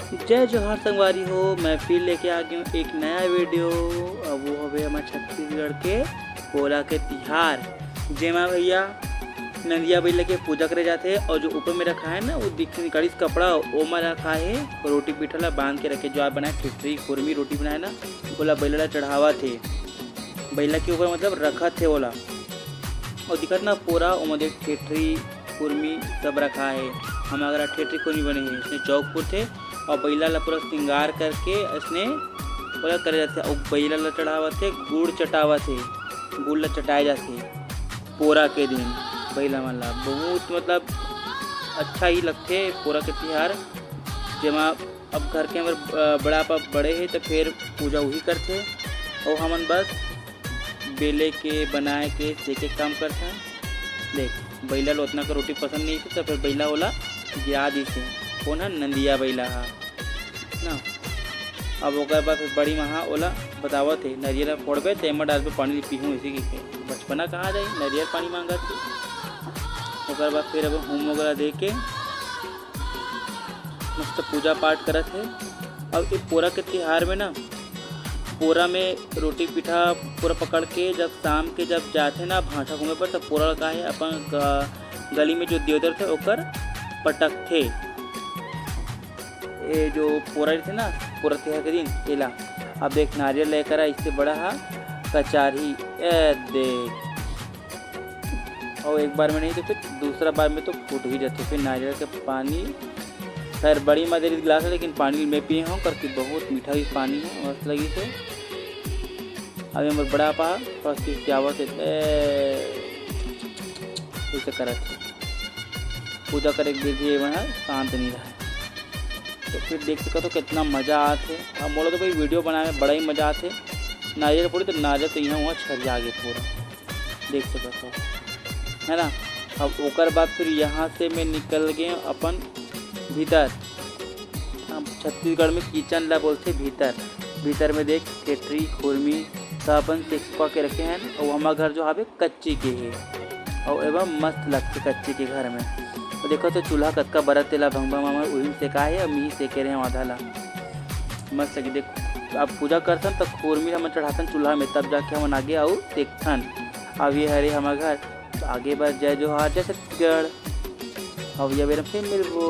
जय जोहार संगवारी हो। मैं फिर लेके आ गया हूँ एक नया वीडियो। अब वो हवे हमारे छत्तीसगढ़ के पोला के तिहार, जेमा भैया नंदिया बैला के पूजा करे जाते। और जो ऊपर में रखा है ना वो निकाली कपड़ा ओमा रखा है रोटी पीठा ला बांध के रखे। जो आप बनाए खिचड़ी खुरमी रोटी बनाए ना बोला बैला ला चढ़ावा थे, बैला के ऊपर मतलब रखा थे बोला। और दिखत ना पूरा ओमा देख ठेठरी खुरमी सब रखा है। हम अगर ठेठरी खुरमी बने हैं इसने चौकपुर थे और बैला ला पूरा श्रृंगार करके इसने पूरा करे जाते। और बैला ला चढ़ावा थे गुड़ चटावा थे, गुड़ ला चटाए जाते पोरा के दिन। बैला मन ला बहुत मतलब अच्छा ही लगते पोरा के तिहार, जेमा अब घर के अंदर बड़ा पाप बड़े हैं तो फिर पूजा वही करते। और हमन बस बेले के बनाए के सेके काम करते हैं। देख बैला ला उतना का रोटी पसंद नहीं थी तो फिर बैला वाला गिरा दी से कौन है नंदिया बैला हा ना। अब ओकर बाद बड़ी महा ओला बतावत है नरियल फोड़बे तेमा डाल पे पानी पीहूँ इसी की बचपना कहाँ जाए नरियल पानी मांगा थी। ओकर बाद फिर अब होम वगैरह दे के मस्त पूजा पाठ करत है। अब ये पोरा के तिहार में ना पोरा में रोटी पीठा पूरा पकड़ के जब शाम के जब जाते ना भाटा घूमे पर तब पोरा का है अपन गली में जो देवदर थे ओकर पटक थे। ये जो पोरा थे ना पूरा तिहार के दिन एला अब देख नारियल लेकर इससे बड़ा हा कचारी देख। और एक बार में नहीं तो फिर दूसरा बार में तो फूट ही जाते। फिर नारियल के पानी खैर बड़ी मदेरी गिलास है लेकिन पानी मैं पिए हूँ करके बहुत मीठा भी पानी है मस्त लगी से। अभी हमारे बड़ा पा फर्स्ट आवत ऐसे करत पूजा करे विधि वहाँ शांत नहीं रहा। तो फिर देख सको तो कितना मज़ा आते। अब बोलो तो भाई वीडियो बनाने में बड़ा ही मज़ा आते। नारियल फोड़ी तो नारियल तो यहाँ वहाँ छर आगे पूरा देख सको तो है ना। अब ओकर बाद फिर यहाँ से मैं निकल गए अपन भीतर। हम छत्तीसगढ़ में किचन ला बोलते भीतर। भीतर में देख केटरी खुरमी सब अपन सेक के रखे हैं। और हमारा घर जो है कच्ची के है और एवं मस्त लगते कच्ची के घर में। तो देखो तो चूल्हा कतका बरत तेला भंगभंग हमारे वही सेका है और मी सेके रहे हैं आधा ला मस्त लगी। देखो अब पूजा करथन तब खुरमी हम चढ़ाथन चूल्हा में तब जाके हम आगे आओ देखथन। अब ये हरे हमारा घर तो आगे बस जय जोहार जय छत्तीसगढ़। अब ये फिर मिलबो।